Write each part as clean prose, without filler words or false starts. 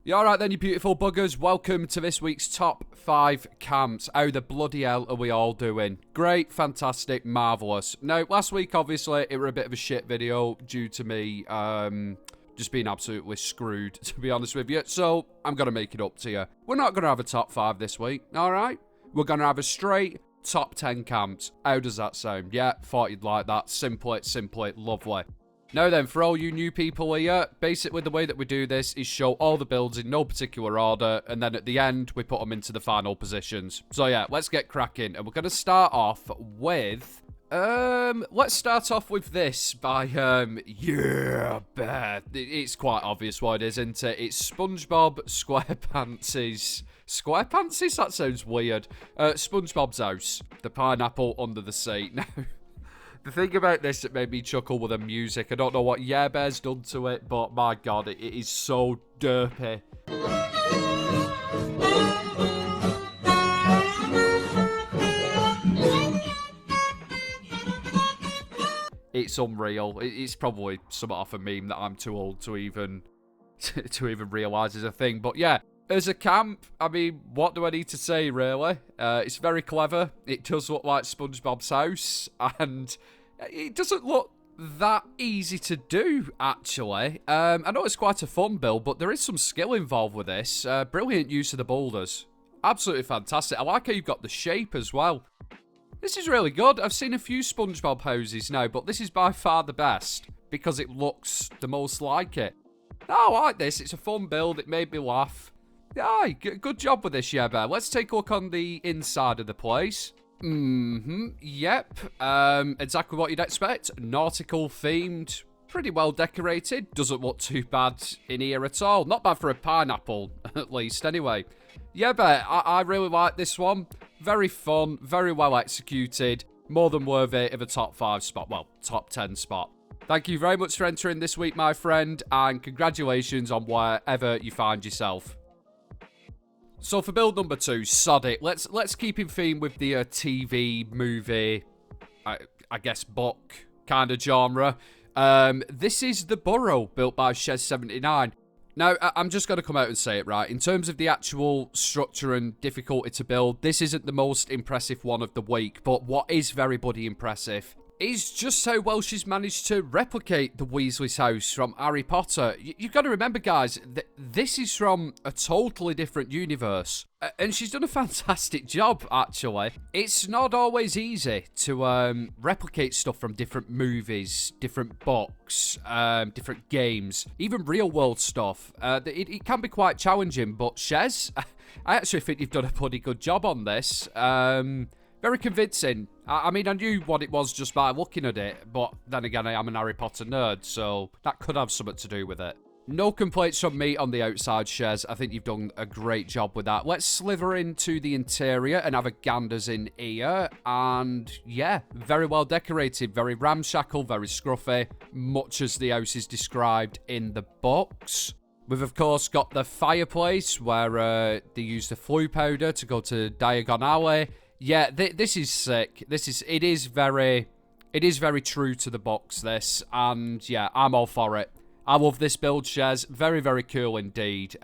You alright then, you beautiful buggers? Welcome to this week's top 5 camps. How the bloody hell are we all doing? Great, fantastic, marvellous. Now, last week, obviously, it were a bit of a shit video due to me just being absolutely screwed, to be honest with you. So, I'm going to make it up to you. We're not going to have a top 5 this week, alright? We're going to have a straight top 10 camps. How does that sound? Yeah, thought you'd like that. Simply, lovely. Now then, for all you new people here, basically the way that we do this is show all the builds in no particular order, and then at the end, we put them into the final positions. So yeah, let's get cracking. And we're going to start off with... let's start off with this by, yeah, bear. It's quite obvious what it is, isn't it? It's SpongeBob SquarePants'... SquarePants'? That sounds weird. SpongeBob's house. The pineapple under the sea. Now... The thing about this that made me chuckle with the music, I don't know what Yeah Bear's done to it, but my god, it is so derpy. It's unreal. It's probably somewhat off a meme that I'm too old to even realise is a thing. But yeah, as a camp, I mean, what do I need to say, really? It's very clever. It does look like SpongeBob's house, and... it doesn't look that easy to do, actually. I know it's quite a fun build, but there is some skill involved with this. Brilliant use of the boulders. Absolutely fantastic. I like how you've got the shape as well. This is really good. I've seen a few SpongeBob houses now, but this is by far the best because it looks the most like it. Oh, I like this. It's a fun build. It made me laugh. Yeah, good job with this, yeah, Bear. Let's take a look on the inside of the place. Yep. Exactly what you'd expect. Nautical themed. Pretty well decorated. Doesn't look too bad in here at all. Not bad for a pineapple, at least, anyway. Yeah, but I really like this one. Very fun, very well executed. More than worthy of a top 5 spot. Well, top 10 spot. Thank you very much for entering this week, my friend, and congratulations on wherever you find yourself. So for build number 2, sod it. Let's keep in theme with the TV, movie, I guess book kind of genre. This is The Burrow, built by Shez79. Now, I'm just going to come out and say it, right? In terms of the actual structure and difficulty to build, this isn't the most impressive one of the week, but what is very bloody impressive is just how well she's managed to replicate the Weasley's house from Harry Potter. You've got to remember, guys, that this is from a totally different universe. And she's done a fantastic job, actually. It's not always easy to replicate stuff from different movies, different books, different games, even real-world stuff. It can be quite challenging, but Shez, I actually think you've done a pretty good job on this. Very convincing. I mean, I knew what it was just by looking at it, but then again, I am an Harry Potter nerd, so that could have something to do with it. No complaints from me on the outside, Shez. I think you've done a great job with that. Let's slither into the interior and have a ganders in here. And yeah, very well decorated, very ramshackle, very scruffy, much as the house is described in the books. We've, of course, got the fireplace where they use the flue powder to go to Diagon Alley. Yeah, this is sick. It is very true to the box, this, and yeah, I'm all for it. I love this build, Shez. Very, very cool indeed.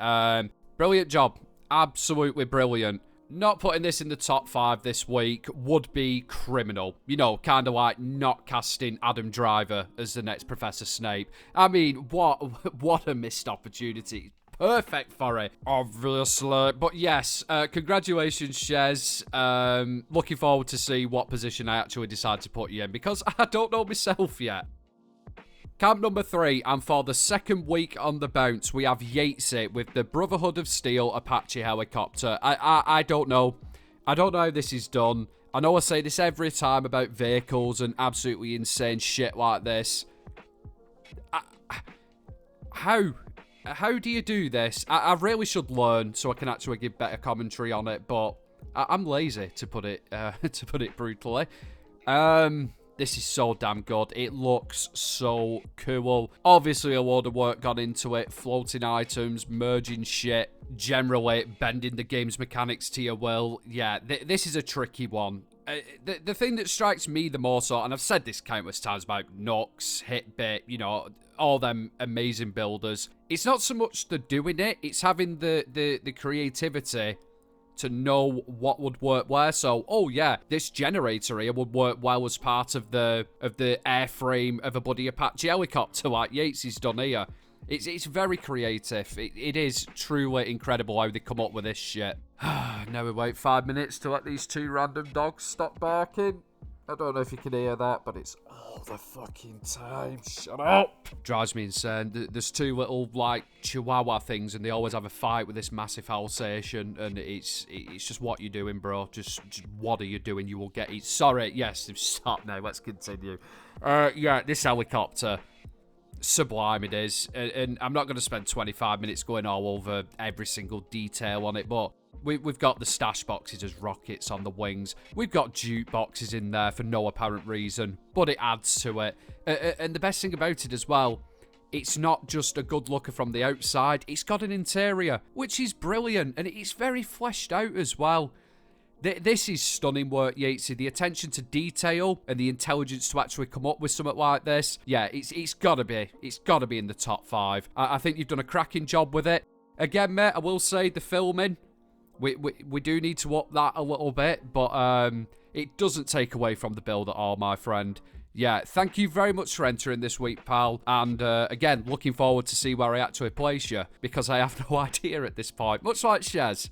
Brilliant job. Absolutely brilliant. Not putting this in the top 5 this week would be criminal. You know, kind of like not casting Adam Driver as the next Professor Snape. I mean, what a missed opportunity. Perfect for it, obviously. But yes, congratulations, Shez. Looking forward to see what position I actually decide to put you in, because I don't know myself yet. Camp number 3, and for the second week on the bounce, we have Yatesy with the Brotherhood of Steel Apache helicopter. I don't know. I don't know how this is done. I know I say this every time about vehicles and absolutely insane shit like this. How do you do this? I really should learn so I can actually give better commentary on it, but I'm lazy, to put it brutally. This is so damn good. It looks so cool. Obviously, a load of work gone into it. Floating items, merging shit, generally bending the game's mechanics to your will. Yeah, this is a tricky one. The thing that strikes me the most, and I've said this countless times about Nux, Hitbit, you know, all them amazing builders. It's not so much the doing it, it's having the creativity to know what would work where. So, oh yeah, this generator here would work well as part of the airframe of a bloody Apache helicopter like Yates's done here. It's very creative. It is truly incredible how they come up with this shit. Now we wait 5 minutes to let these two random dogs stop barking. I don't know if you can hear that, but it's all the fucking time. Shut up! Drives me insane. There's two little, like, chihuahua things, and they always have a fight with this massive Alsatian, and it's just what you're doing, bro. Just what are you doing? You will get it. Sorry, yes, stop now. Let's continue. Yeah, this helicopter, sublime it is, and I'm not going to spend 25 minutes going all over every single detail on it, but we've got the stash boxes as rockets on the wings. We've got jukeboxes in there for no apparent reason, but it adds to it. And the best thing about it as well, it's not just a good looker from the outside, it's got an interior, which is brilliant, and it's very fleshed out as well. This is stunning work, Yatesy. The attention to detail and the intelligence to actually come up with something like this. Yeah, it's gotta be. It's gotta be in the top 5. I think you've done a cracking job with it. Again, mate, I will say the filming, we do need to up that a little bit, but it doesn't take away from the build at all, my friend. Yeah, thank you very much for entering this week, pal. And again, looking forward to see where I actually place you, because I have no idea at this point. Much like Shez.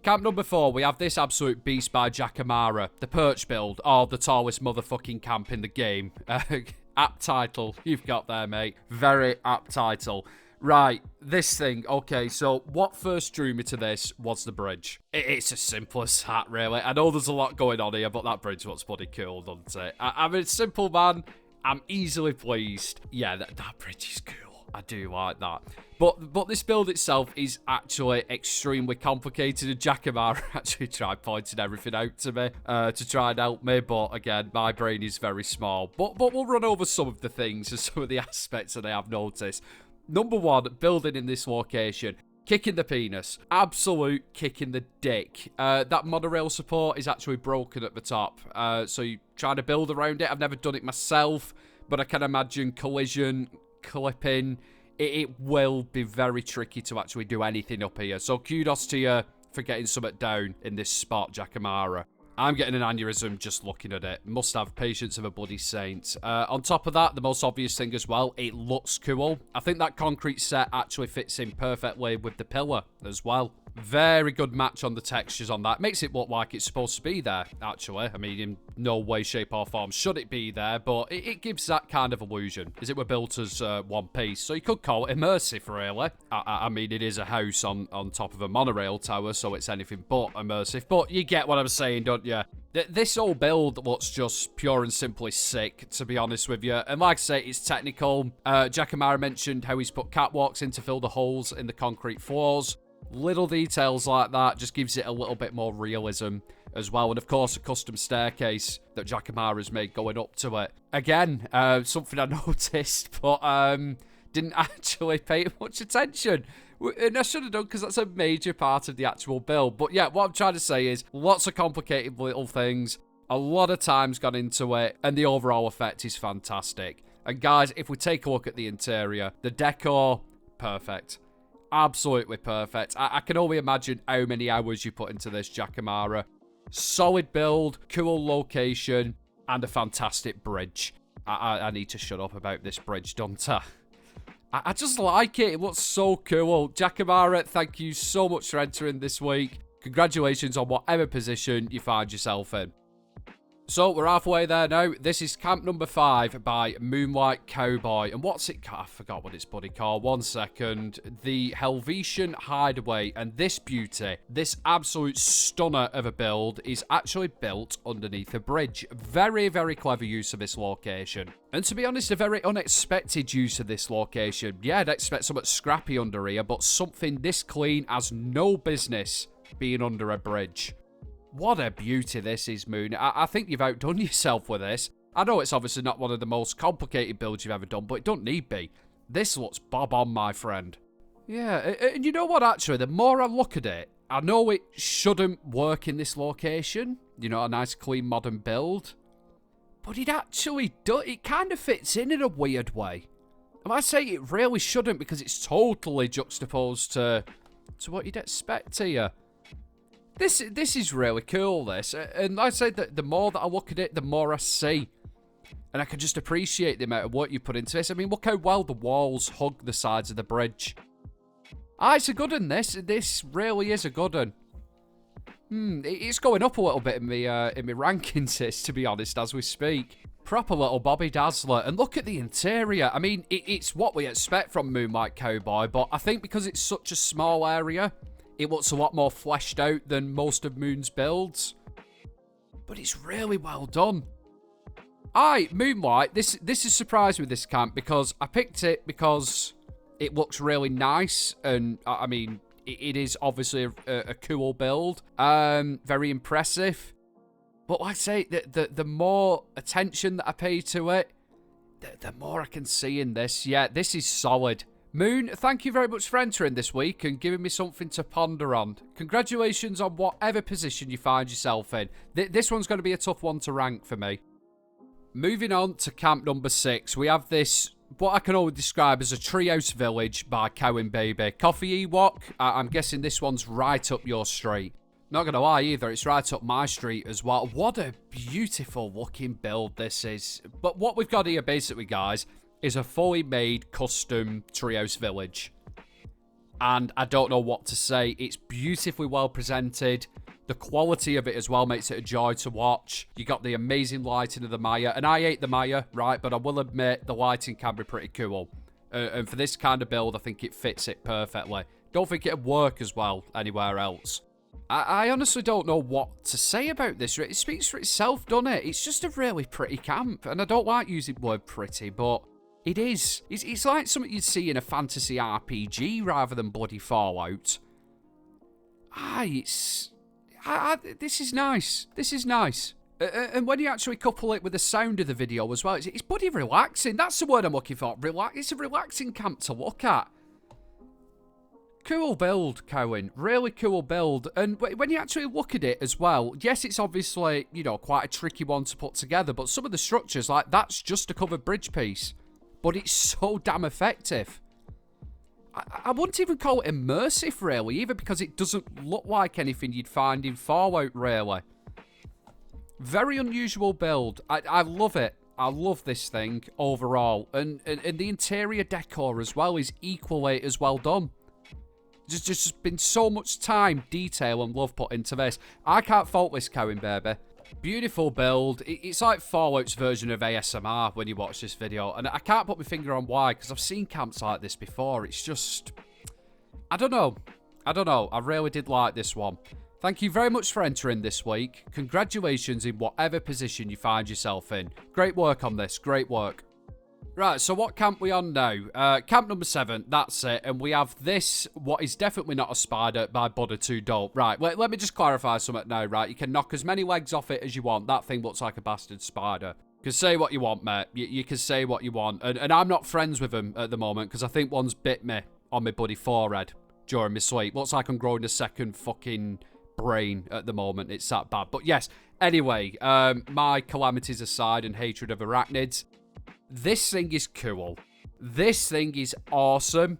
Camp number 4, we have this absolute beast by Jackamara. The perch build. Oh, the tallest motherfucking camp in the game. Apt title you've got there, mate. Very apt title. Right, this thing. Okay, so what first drew me to this was the bridge. It's as simple as that, really. I know there's a lot going on here, but that bridge looks bloody cool, doesn't it? I'm a simple man. I'm easily pleased. Yeah, that bridge is cool. I do like that. But this build itself is actually extremely complicated, and Jackamara actually tried pointing everything out to me to try and help me, but again, my brain is very small. But we'll run over some of the things and some of the aspects that I have noticed. Number 1, building in this location. Kicking the penis. Absolute kicking the dick. That monorail support is actually broken at the top. So you trying to build around it. I've never done it myself, but I can imagine collision, clipping, it will be very tricky to actually do anything up here. So kudos to you for getting something down in this spot, Jackamara. I'm getting an aneurysm just looking at it. Must have patience of a bloody saint. On top of that, the most obvious thing as well, it looks cool. I think that concrete set actually fits in perfectly with the pillar as well. Very good match on the textures on that. Makes it look like it's supposed to be there, actually. I mean, in no way, shape, or form should it be there, but it gives that kind of illusion, as it were built as one piece. So you could call it immersive, really. I mean, it is a house on top of a monorail tower, so it's anything but immersive. But you get what I'm saying, don't you? This whole build looks just pure and simply sick, to be honest with you. And like I say, it's technical. Jackamara mentioned how he's put catwalks in to fill the holes in the concrete floors. Little details like that just gives it a little bit more realism as well. And of course, a custom staircase that Jackamara's made going up to it. Again, something I noticed, but didn't actually pay much attention. And I should have done, because that's a major part of the actual build. But yeah, what I'm trying to say is lots of complicated little things. A lot of time's gone into it, and the overall effect is fantastic. And guys, if we take a look at the interior, the decor, perfect. Absolutely perfect. I can only imagine how many hours you put into this, Jackamara. Solid build, cool location, and a fantastic bridge. I need to shut up about this bridge, don't I? I just like it. It looks so cool. Jackamara, thank you so much for entering this week. Congratulations on whatever position you find yourself in. So, we're halfway there now. This is camp number 5 by Moonlight Cowboy. And what's it called? I forgot what it's bloody called. 1 second. The Helvetian Hideaway. And this beauty, this absolute stunner of a build, is actually built underneath a bridge. Very, very clever use of this location. And to be honest, a very unexpected use of this location. Yeah, I'd expect something scrappy under here, but something this clean has no business being under a bridge. What a beauty this is, Moon. I think you've outdone yourself with this. I know it's obviously not one of the most complicated builds you've ever done, but it don't need be. This looks bob on, my friend. Yeah, and you know what, actually, the more I look at it, I know it shouldn't work in this location. You know, a nice, clean, modern build. But it actually does. It kind of fits in a weird way. And I say it really shouldn't because it's totally juxtaposed to what you'd expect here. This is really cool, this. And like I say, that the more that I look at it, the more I see. And I can just appreciate the amount of work you put into this. I mean, look how well the walls hug the sides of the bridge. It's a good one, this. This really is a good one. It's going up a little bit in my rankings, this, to be honest, as we speak. Proper little Bobby Dazzler. And look at the interior. I mean, it's what we expect from Moonlight Cowboy, but I think because it's such a small area, it looks a lot more fleshed out than most of Moon's builds. But it's really well done. Moonlight, this is surprised with this camp because I picked it because it looks really nice, and I mean, it is obviously a cool build, very impressive. But like I say, the more attention that I pay to it, the more I can see in this. Yeah, this is solid. Moon, thank you very much for entering this week and giving me something to ponder on. Congratulations on whatever position you find yourself in. This one's going to be a tough one to rank for me. Moving on to camp number 6, we have this, what I can only describe as a treehouse village by Cowan Baby. Coffee Ewok, I'm guessing this one's right up your street. Not going to lie either, it's right up my street as well. What a beautiful looking build this is. But what we've got here basically, guys, is a fully made custom treehouse village. And I don't know what to say. It's beautifully well presented. The quality of it as well makes it a joy to watch. You got the amazing lighting of the Maya. And I hate the Maya, right? But I will admit the lighting can be pretty cool. And for this kind of build, I think it fits it perfectly. Don't think it'd work as well anywhere else. I honestly don't know what to say about this. It speaks for itself, doesn't it? It's just a really pretty camp. And I don't like using the word pretty, but it is. It's like something you'd see in a fantasy RPG rather than bloody Fallout. This is nice. This is nice. And when you actually couple it with the sound of the video as well, it's bloody relaxing. That's the word I'm looking for. It's a relaxing camp to look at. Cool build, Cowan. Really cool build. And when you actually look at it as well, yes, it's obviously, you know, quite a tricky one to put together, but some of the structures, like, that's just a covered bridge piece. But it's so damn effective. I wouldn't even call it immersive, really, either, because it doesn't look like anything you'd find in Fallout, really. Very unusual build. I love it. I love this thing overall. And the interior decor as well is equally as well done. There's just been so much time, detail, and love put into this. I can't fault this, Cowan Baby. Beautiful build. It's like Fallout's version of ASMR when you watch this video. And I can't put my finger on why, because I've seen camps like this before. It's just... I don't know. I really did like this one. Thank you very much for entering this week. Congratulations in whatever position you find yourself in. Great work on this. Great work. Right, so what camp we on now? Camp number 7, that's it. And we have this, what is definitely not a spider, by Buddha 2 Dope. Right, let me just clarify something now, right? You can knock as many legs off it as you want. That thing looks like a bastard spider. You can say what you want, mate. You can say what you want. And I'm not friends with him at the moment, because I think one's bit me on my bloody forehead during my sleep. Looks like I'm growing a second fucking brain at the moment. It's that bad. But yes, anyway, my calamities aside and hatred of arachnids, this thing is cool. This thing is awesome.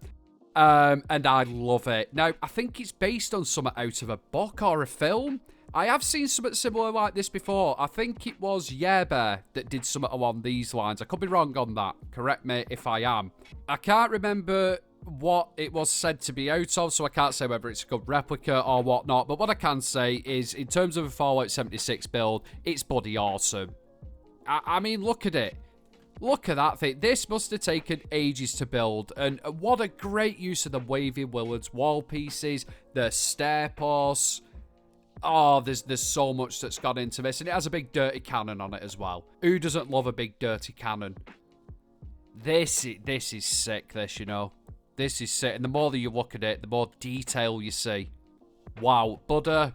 And I love it. Now, I think it's based on something out of a book or a film. I have seen something similar like this before. I think it was Bear that did something along these lines. I could be wrong on that. Correct me if I am. I can't remember what it was said to be out of, so I can't say whether it's a good replica or whatnot. But what I can say is, in terms of a Fallout 76 build, it's bloody awesome. I mean, look at it. Look at that thing. This must have taken ages to build. And what a great use of the wavy Willards wall pieces, the stair posts. Oh, there's so much that's gone into this. And it has a big dirty cannon on it as well. Who doesn't love a big dirty cannon? This is sick, this, you know. This is sick. And the more that you look at it, the more detail you see. Wow. Buddha,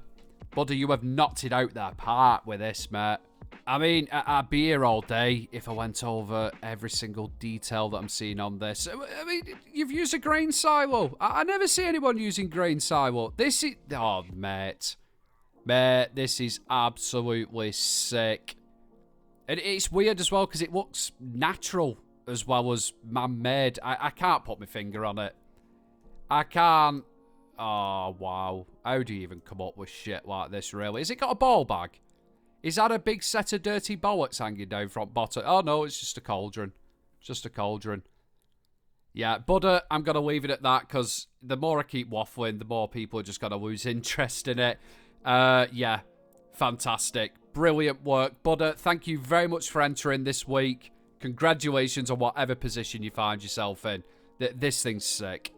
you have knocked it out that part with this, mate. I mean, I'd be here all day if I went over every single detail that I'm seeing on this. I mean, you've used a grain silo. I never see anyone using grain silo. This is... Oh, mate. Mate, this is absolutely sick. And it's weird as well because it looks natural as well as man-made. I can't put my finger on it. I can't. Oh, wow. How do you even come up with shit like this, really? Has it got a ball bag? Is that a big set of dirty bollocks hanging down from bottom? Oh, no, it's just a cauldron. Just a cauldron. Yeah, Buddha, I'm going to leave it at that because the more I keep waffling, the more people are just going to lose interest in it. Yeah, fantastic. Brilliant work. Buddha, thank you very much for entering this week. Congratulations on whatever position you find yourself in. This thing's sick.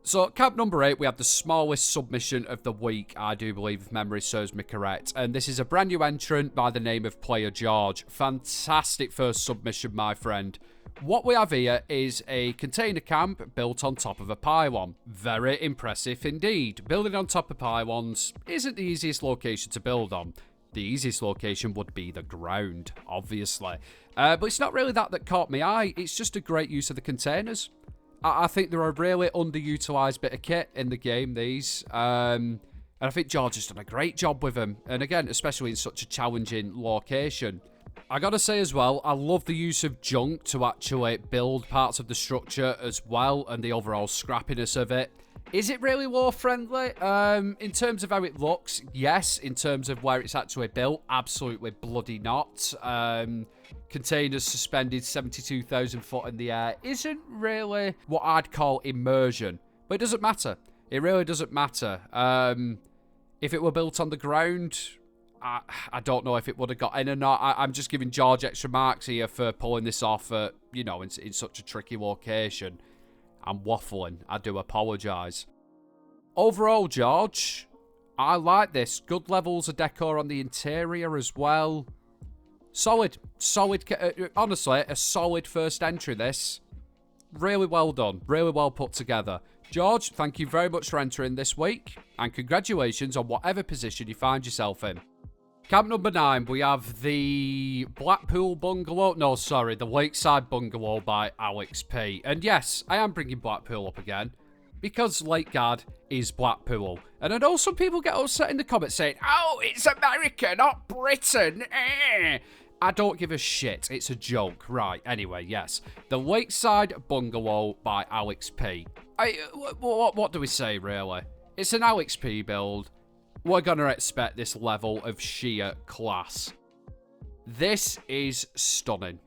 So, camp number 8, we have the smallest submission of the week, I do believe, if memory serves me correct. And this is a brand new entrant by the name of Player George. Fantastic first submission, my friend. What we have here is a container camp built on top of a pylon. Very impressive indeed. Building on top of pylons isn't the easiest location to build on. The easiest location would be the ground, obviously. But it's not really that caught my eye. It's just a great use of the containers. I think they're a really underutilised bit of kit in the game, these. And I think George has done a great job with them. And again, especially in such a challenging location. I gotta say as well, I love the use of junk to actually build parts of the structure as well, and the overall scrappiness of it. Is it really lore friendly? In terms of how it looks, yes. In terms of where it's actually built, absolutely bloody not. Containers suspended 72,000 foot in the air isn't really what I'd call immersion. But it doesn't matter. It really doesn't matter. If it were built on the ground, I don't know if it would have got in or not. I'm just giving George extra marks here for pulling this off at, you know, in such a tricky location. I'm waffling. I do apologise. Overall, George, I like this. Good levels of decor on the interior as well. Solid. Honestly, a solid first entry, this. Really well done. Really well put together. George, thank you very much for entering this week. And congratulations on whatever position you find yourself in. Camp number 9, we have the Blackpool Bungalow. No, sorry, the Lakeside Bungalow by Alex P. And yes, I am bringing Blackpool up again, because Lakeguard is Blackpool. And I know some people get upset in the comments saying, oh, it's America, not Britain. I don't give a shit. It's a joke. Right, anyway, yes. The Lakeside Bungalow by Alex P. What do we say, really? It's an Alex P build. We're going to expect this level of sheer class. This is stunning.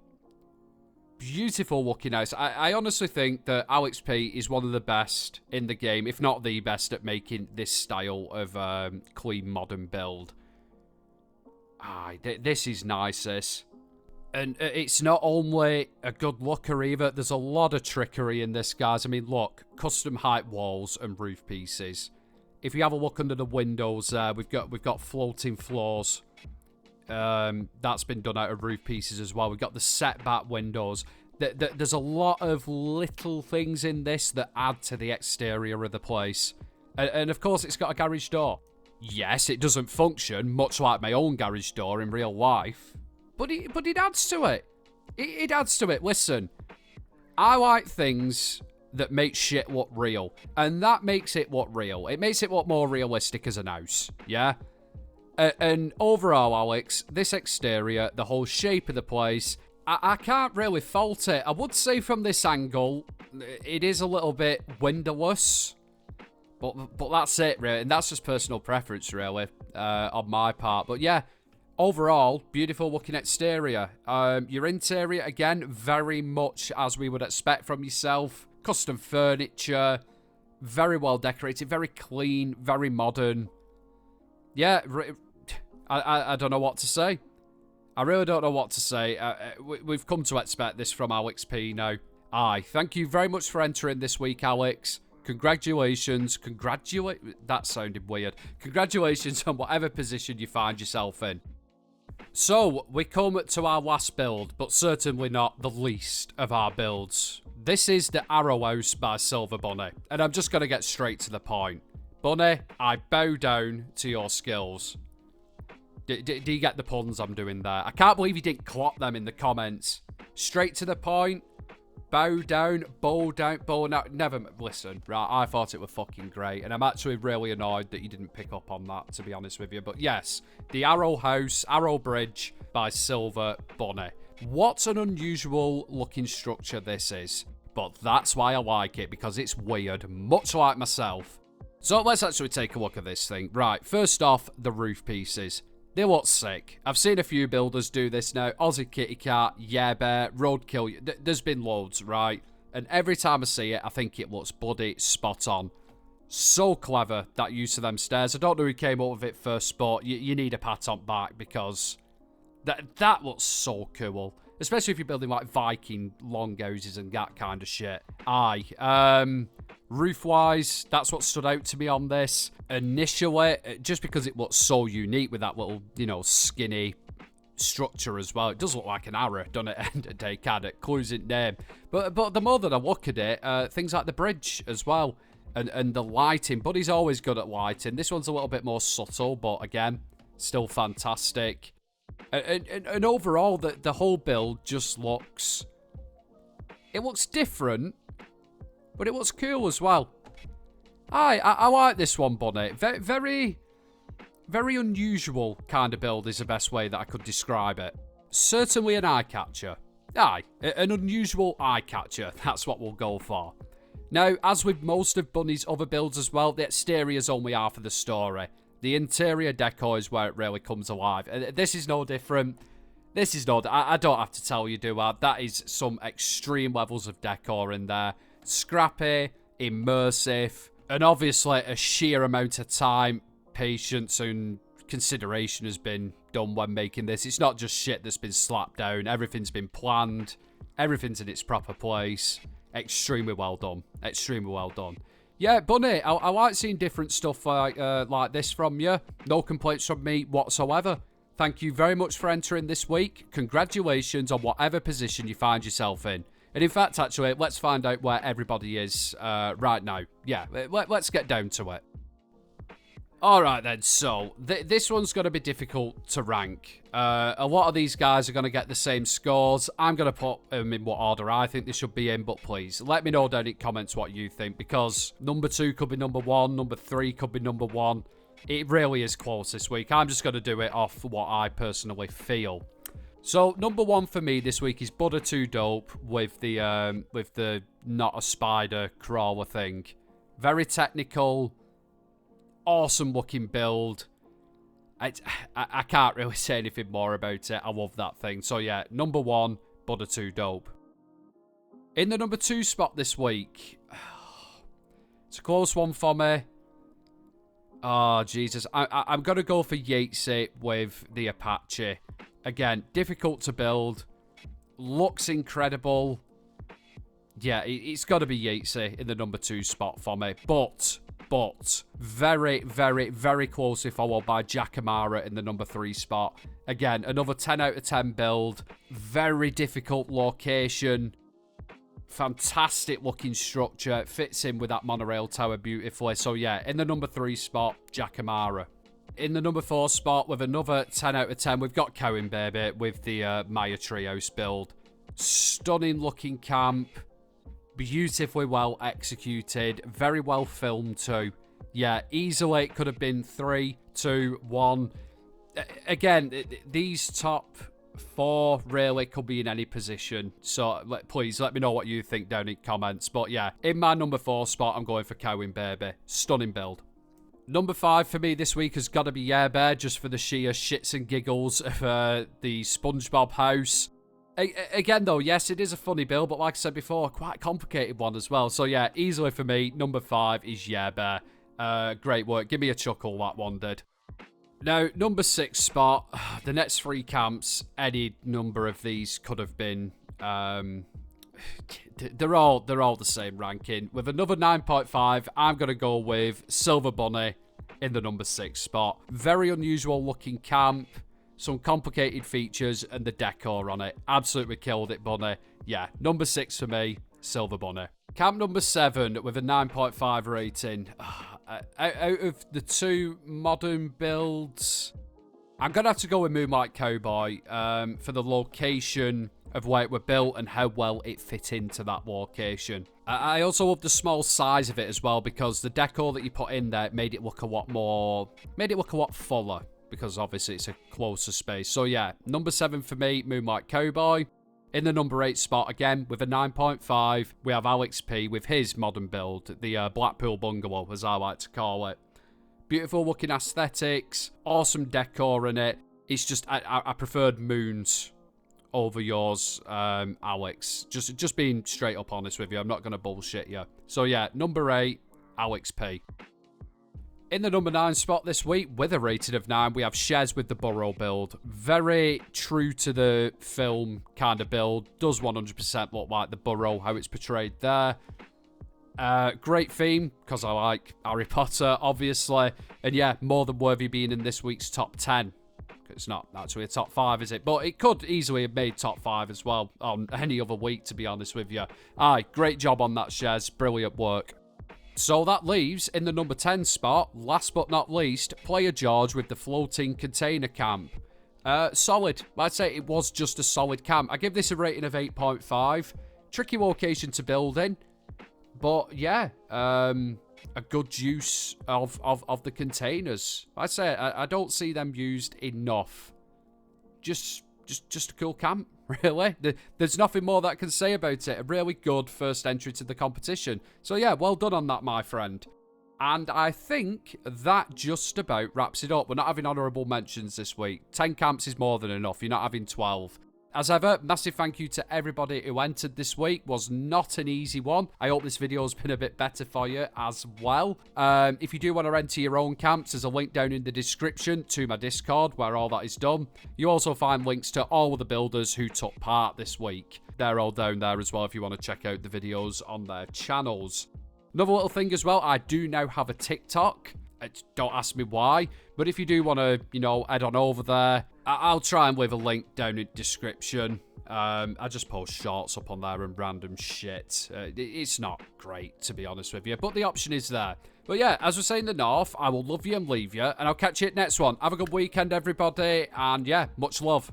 Beautiful looking house. I honestly think that Alex P is one of the best in the game, if not the best at making this style of clean modern build. This is nice, this. And it's not only a good looker either, there's a lot of trickery in this, guys. I mean, look, custom height walls and roof pieces. If you have a look under the windows, we've got floating floors. That's been done out of roof pieces as well. We've got the setback windows. There's a lot of little things in this that add to the exterior of the place. And of course, it's got a garage door. Yes, it doesn't function, much like my own garage door in real life. But it adds to it. It adds to it. Listen, I like things that make shit look real. And that makes it look real. It makes it look more realistic as an house. Yeah? And overall, Alex, this exterior, the whole shape of the place, I can't really fault it. I would say from this angle, it is a little bit windowless. But that's it, really. And that's just personal preference, really, on my part. But yeah, overall, beautiful looking exterior. Your interior, again, very much as we would expect from yourself. Custom furniture, very well decorated, very clean, very modern. Yeah, I don't know what to say. I really don't know what to say. We've come to expect this from Alex P now. Thank you very much for entering this week, Alex. Congratulations. That sounded weird. Congratulations on whatever position you find yourself in. So, we come to our last build, but certainly not the least of our builds. This is the Arrow House by Silver Bunny, and I'm just going to get straight to the point. Bunny, I bow down to your skills. Do you get the puns I'm doing there? I can't believe you didn't clock them in the comments. Straight to the point. Bow down, bow out. Never, listen, right, I thought it was fucking great, and I'm actually really annoyed that you didn't pick up on that, to be honest with you. But yes, the Arrow House, Arrow Bridge by Silver Bunny. What an unusual looking structure this is. But that's why I like it, because it's weird, much like myself. So let's actually take a look at this thing. Right, first off, the roof pieces. They look sick. I've seen a few builders do this now. Aussie Kitty Cat, Yeah Bear, Roadkill. There's been loads, right? And every time I see it, I think it looks bloody spot on. So clever, that use of them stairs. I don't know who came up with it first, but you need a pat on back, because that looks so cool. Especially if you're building like Viking longhouses and that kind of shit. Aye. Roof-wise, that's what stood out to me on this. Initially, just because it looks so unique with that little, skinny structure as well. It does look like an arrow, doesn't it? End of day, kind of clues in name. But the more that I look at it, things like the bridge as well. And the lighting. Buddy's always good at lighting. This one's a little bit more subtle, but again, still fantastic. And overall, the whole build just looks... It looks different, but it looks cool as well. I like this one, Bunny. Very, very unusual kind of build is the best way that I could describe it. Certainly an eye-catcher. Aye, an unusual eye-catcher. That's what we'll go for. Now, as with most of Bunny's other builds as well, the exterior is only half of the story. The interior decor is where it really comes alive. This is no different. This is no... I don't have to tell you, do I? That is some extreme levels of decor in there. Scrappy, immersive, and obviously a sheer amount of time, patience, and consideration has been done when making this. It's not just shit that's been slapped down. Everything's been planned. Everything's in its proper place. Extremely well done. Extremely well done. Yeah, Bunny, I like seeing different stuff like this from you. No complaints from me whatsoever. Thank you very much for entering this week. Congratulations on whatever position you find yourself in. And in fact, actually, let's find out where everybody is right now. Yeah, let's get down to it. Alright then, so this one's going to be difficult to rank. A lot of these guys are going to get the same scores. I'm going to put them in what order I think they should be in, but please, let me know down in comments what you think, because number 2 could be number 1, number 3 could be number 1. It really is close this week. I'm just going to do it off what I personally feel. So, number 1 for me this week is Buddha 2 Dope with the not a spider crawler thing. Very technical... Awesome looking build. I can't really say anything more about it. I love that thing. So yeah, number 1, Buddha 2 Dope. In the number 2 spot this week, it's a close one for me. Oh, Jesus. I'm going to go for Yatesy with the Apache. Again, difficult to build. Looks incredible. Yeah, it's got to be Yatesy in the number 2 spot for me. But very, very, very closely followed by Jackamara in the number 3 spot. Again, another 10 out of 10 build. Very difficult location. Fantastic looking structure. It fits in with that monorail tower beautifully. So yeah, in the number 3 spot, Jackamara. In the number 4 spot with another 10 out of 10, we've got Cowan Baby with the Maya Trios build. Stunning looking camp. Beautifully well executed. Very well filmed too. Yeah, easily it could have been 3, 2, 1. Again, these top 4 really could be in any position. So please let me know what you think down in comments. But yeah, in my number 4 spot, I'm going for Cowan Baby. Stunning build. Number 5 for me this week has got to be Yeah Bear, just for the sheer shits and giggles of the SpongeBob house. Again, though, yes, it is a funny build, but like I said before, quite a complicated one as well. So, yeah, easily for me, number 5 is Yeah Bear. Great work. Give me a chuckle, that one did. Now, number 6 spot, the next 3 camps, any number of these could have been... they're all the same ranking. With another 9.5, I'm going to go with Silver Bunny in the number 6 spot. Very unusual looking camp. Some complicated features and the decor on it. Absolutely killed it, Bunny. Yeah, number 6 for me, Silver Bunny. Camp number 7 with a 9.5 rating. Out of the 2 modern builds, I'm going to have to go with Moonlight Cowboy for the location of where it were built and how well it fit into that location. I also love the small size of it as well, because the decor that you put in there made it look a lot fuller. because obviously it's a closer space. So yeah, number 7 for me, Moonlight Cowboy. In the number 8 spot, again, with a 9.5, we have Alex P with his modern build, the Blackpool Bungalow, as I like to call it. Beautiful looking aesthetics, awesome decor in it. It's just, I preferred Moon's over yours, Alex. Just being straight up honest with you, I'm not going to bullshit you. So yeah, number 8, Alex P. In the number 9 spot this week, with a rating of 9, we have Shez with the Burrow build. Very true to the film kind of build. Does 100% look like the Burrow, how it's portrayed there. Great theme, because I like Harry Potter, obviously. And yeah, more than worthy being in this week's top 10. It's not actually a top 5, is it? But it could easily have made top 5 as well on any other week, to be honest with you. Aye, great job on that, Shez. Brilliant work. So that leaves, in the number 10 spot, last but not least, Player George with the floating container camp. Solid. I'd say it was just a solid camp. I give this a rating of 8.5. Tricky location to build in. But yeah, a good use of the containers. I'd say I don't see them used enough. Just a cool camp, really. There's nothing more that I can say about it. A really good first entry to the competition. So yeah, well done on that, my friend. And I think that just about wraps it up. We're not having honourable mentions this week. 10 camps is more than enough. You're not having 12. As ever, massive thank you to everybody who entered this week. Was not an easy one. I hope this video has been a bit better for you as well. If you do want to enter your own camps, there's a link down in the description to my Discord where all that is done. You also find links to all of the builders who took part this week. They're all down there as well if you want to check out the videos on their channels. Another little thing as well, I do now have a TikTok. Don't ask me why, but if you do want to, head on over there, I'll try and leave a link down in the description. I just post shorts up on there and random shit. It's not great, to be honest with you, but the option is there. But yeah, as we say in the north, I will love you and leave you, and I'll catch you at next one. Have a good weekend, everybody, and yeah, much love.